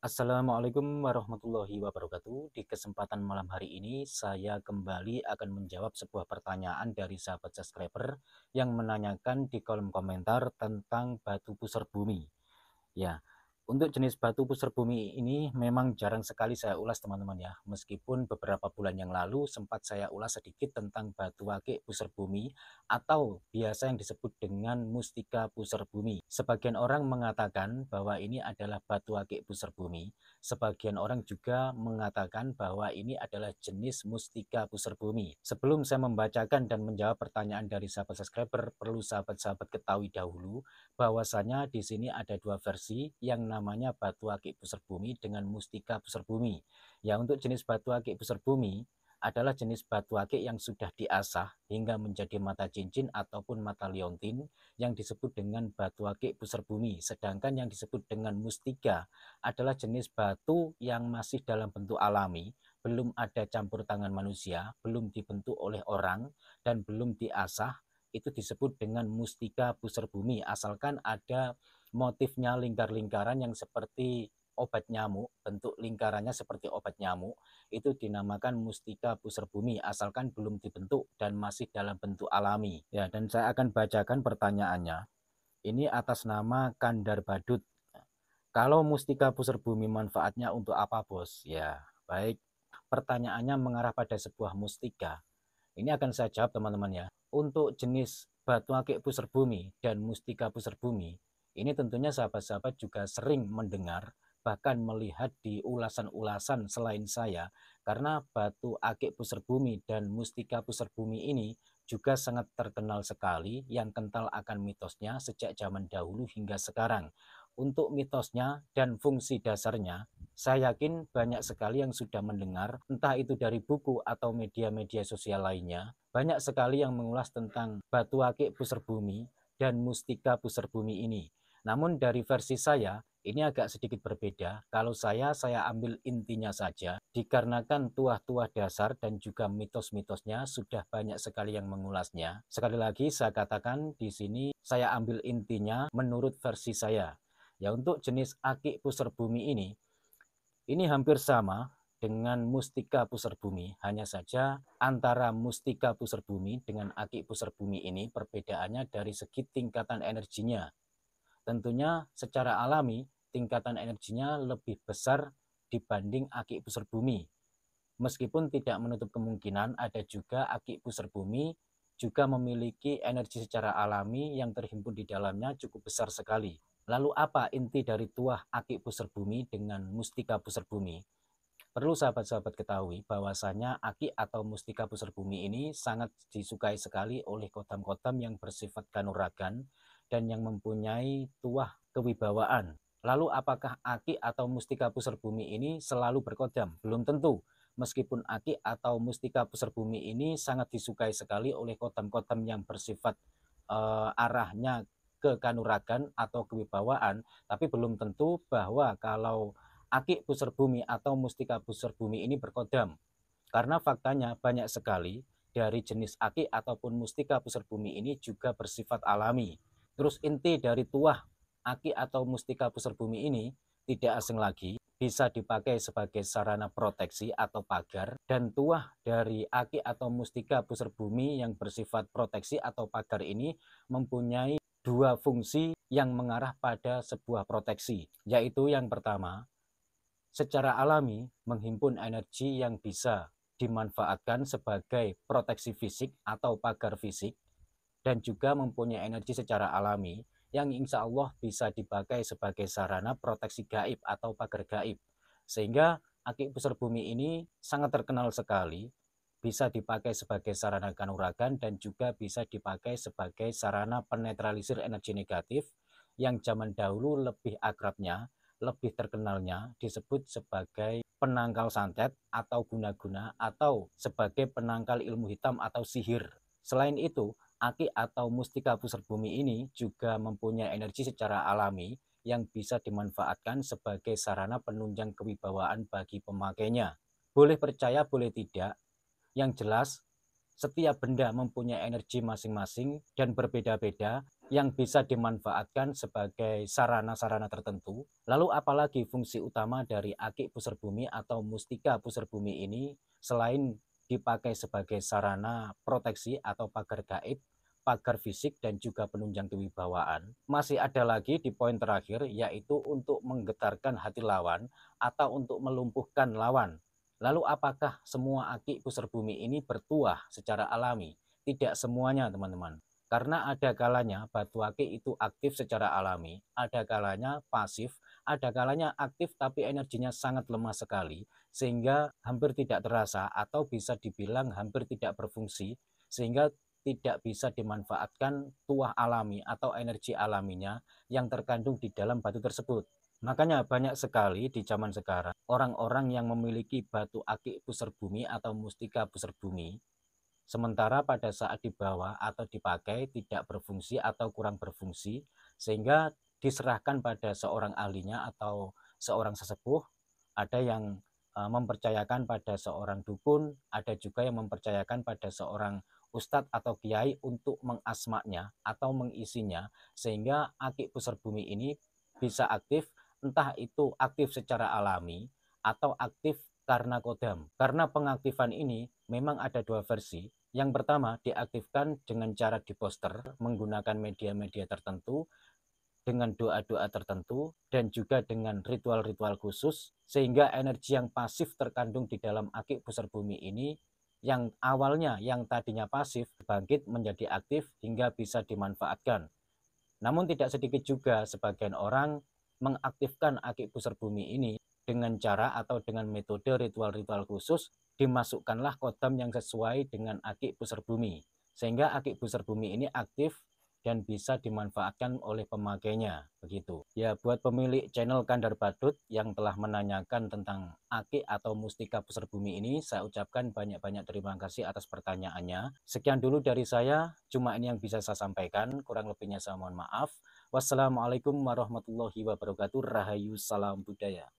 Assalamualaikum warahmatullahi wabarakatuh. Di kesempatan malam hari ini, saya kembali akan menjawab sebuah pertanyaan dari sahabat subscriber yang menanyakan di kolom komentar tentang batu pusar bumi. Ya, untuk jenis batu pusar bumi ini memang jarang sekali saya ulas teman-teman ya. Meskipun beberapa bulan yang lalu sempat saya ulas sedikit tentang batu akik pusar bumi atau biasa yang disebut dengan mustika pusar bumi. Sebagian orang mengatakan bahwa ini adalah batu akik pusar bumi. Sebagian orang juga mengatakan bahwa ini adalah jenis mustika pusar bumi. Sebelum saya membacakan dan menjawab pertanyaan dari sahabat subscriber, perlu sahabat-sahabat ketahui dahulu bahwasanya di sini ada dua versi yang namanya batu akik pusar bumi dengan mustika pusar bumi. Ya, untuk jenis batu akik pusar bumi adalah jenis batu akik yang sudah diasah hingga menjadi mata cincin ataupun mata liontin yang disebut dengan batu akik pusar bumi. Sedangkan yang disebut dengan mustika adalah jenis batu yang masih dalam bentuk alami, belum ada campur tangan manusia, belum dibentuk oleh orang, dan belum diasah. Itu disebut dengan mustika pusar bumi, asalkan ada motifnya lingkar-lingkaran yang seperti obat nyamuk, bentuk lingkarannya seperti obat nyamuk, itu dinamakan mustika pusar bumi, asalkan belum dibentuk dan masih dalam bentuk alami. Ya, dan saya akan bacakan pertanyaannya. Ini atas nama Kandar Badut. Kalau mustika pusar bumi manfaatnya untuk apa, Bos? Ya, baik. Pertanyaannya mengarah pada sebuah mustika. Ini akan saya jawab teman-teman ya. Untuk jenis batu akik pusar bumi dan mustika pusar bumi, ini tentunya sahabat-sahabat juga sering mendengar, bahkan melihat di ulasan-ulasan selain saya, karena batu akik pusar bumi dan mustika pusar bumi ini juga sangat terkenal sekali, yang kental akan mitosnya sejak zaman dahulu hingga sekarang. Untuk mitosnya dan fungsi dasarnya, saya yakin banyak sekali yang sudah mendengar, entah itu dari buku atau media-media sosial lainnya. Banyak sekali yang mengulas tentang batu akik pusar bumi dan mustika pusar bumi ini. Namun dari versi saya, ini agak sedikit berbeda. Kalau saya ambil intinya saja, dikarenakan tuah-tuah dasar dan juga mitos-mitosnya sudah banyak sekali yang mengulasnya. Sekali lagi saya katakan di sini, saya ambil intinya menurut versi saya. Ya, untuk jenis akik pusar bumi ini hampir sama dengan mustika pusar bumi, hanya saja antara mustika pusar bumi dengan akik pusar bumi ini perbedaannya dari segi tingkatan energinya. Tentunya secara alami tingkatan energinya lebih besar dibanding akik pusar bumi. Meskipun tidak menutup kemungkinan ada juga akik pusar bumi juga memiliki energi secara alami yang terhimpun di dalamnya cukup besar sekali. Lalu apa inti dari tuah akik pusar bumi dengan mustika pusar bumi? Perlu sahabat-sahabat ketahui bahwasanya akik atau mustika pusar bumi ini sangat disukai sekali oleh kodam-kodam yang bersifat kanuragan dan yang mempunyai tuah kewibawaan. Lalu apakah akik atau mustika pusar bumi ini selalu berkodam? Belum tentu. Meskipun akik atau mustika pusar bumi ini sangat disukai sekali oleh kodam-kodam yang bersifat arahnya ke kanuragan atau kewibawaan, tapi belum tentu bahwa kalau akik pusar bumi atau mustika pusar bumi ini berkodam. Karena faktanya banyak sekali dari jenis akik ataupun mustika pusar bumi ini juga bersifat alami. Terus inti dari tuah akik atau mustika pusar bumi ini tidak asing lagi, bisa dipakai sebagai sarana proteksi atau pagar, dan tuah dari akik atau mustika pusar bumi yang bersifat proteksi atau pagar ini mempunyai dua fungsi yang mengarah pada sebuah proteksi, yaitu yang pertama, secara alami menghimpun energi yang bisa dimanfaatkan sebagai proteksi fisik atau pagar fisik, dan juga mempunyai energi secara alami yang insya Allah bisa dipakai sebagai sarana proteksi gaib atau pagar gaib. Sehingga akik pusar bumi ini sangat terkenal sekali, bisa dipakai sebagai sarana kanuragan dan juga bisa dipakai sebagai sarana penetralisir energi negatif yang zaman dahulu lebih akrabnya, lebih terkenalnya disebut sebagai penangkal santet atau guna-guna atau sebagai penangkal ilmu hitam atau sihir. Selain itu, akik atau mustika pusar bumi ini juga mempunyai energi secara alami yang bisa dimanfaatkan sebagai sarana penunjang kewibawaan bagi pemakainya. Boleh percaya, boleh tidak, yang jelas setiap benda mempunyai energi masing-masing dan berbeda-beda, yang bisa dimanfaatkan sebagai sarana-sarana tertentu. Lalu apalagi fungsi utama dari akik pusar bumi atau mustika pusar bumi ini selain dipakai sebagai sarana proteksi atau pagar gaib, pagar fisik, dan juga penunjang kewibawaan. Masih ada lagi di poin terakhir, yaitu untuk menggetarkan hati lawan atau untuk melumpuhkan lawan. Lalu apakah semua akik pusar bumi ini bertuah secara alami? Tidak semuanya, teman-teman. Karena ada kalanya batu akik itu aktif secara alami, ada kalanya pasif, ada kalanya aktif tapi energinya sangat lemah sekali, sehingga hampir tidak terasa atau bisa dibilang hampir tidak berfungsi, sehingga tidak bisa dimanfaatkan tuah alami atau energi alaminya yang terkandung di dalam batu tersebut. Makanya banyak sekali di zaman sekarang orang-orang yang memiliki batu akik pusar bumi atau mustika pusar bumi, sementara pada saat dibawa atau dipakai tidak berfungsi atau kurang berfungsi, sehingga diserahkan pada seorang ahlinya atau seorang sesepuh. Ada yang mempercayakan pada seorang dukun, ada juga yang mempercayakan pada seorang ustadz atau kiai untuk mengasmaknya atau mengisinya, sehingga akik pusar bumi ini bisa aktif, entah itu aktif secara alami atau aktif karena kodam. Karena pengaktifan ini memang ada dua versi. Yang pertama, diaktifkan dengan cara diposter menggunakan media-media tertentu, dengan doa-doa tertentu, dan juga dengan ritual-ritual khusus, sehingga energi yang pasif terkandung di dalam akik pusar bumi ini, yang awalnya yang tadinya pasif, bangkit menjadi aktif hingga bisa dimanfaatkan. Namun tidak sedikit juga sebagian orang mengaktifkan akik pusar bumi ini dengan cara atau dengan metode ritual-ritual khusus, dimasukkanlah kodam yang sesuai dengan akik pusar bumi, sehingga akik pusar bumi ini aktif dan bisa dimanfaatkan oleh pemakainya, begitu. Ya, buat pemilik channel Kandar Badut yang telah menanyakan tentang akik atau mustika pusar bumi ini, saya ucapkan banyak-banyak terima kasih atas pertanyaannya. Sekian dulu dari saya, cuma ini yang bisa saya sampaikan, kurang lebihnya saya mohon maaf. Wassalamualaikum warahmatullahi wabarakatuh. Rahayu, salam budaya.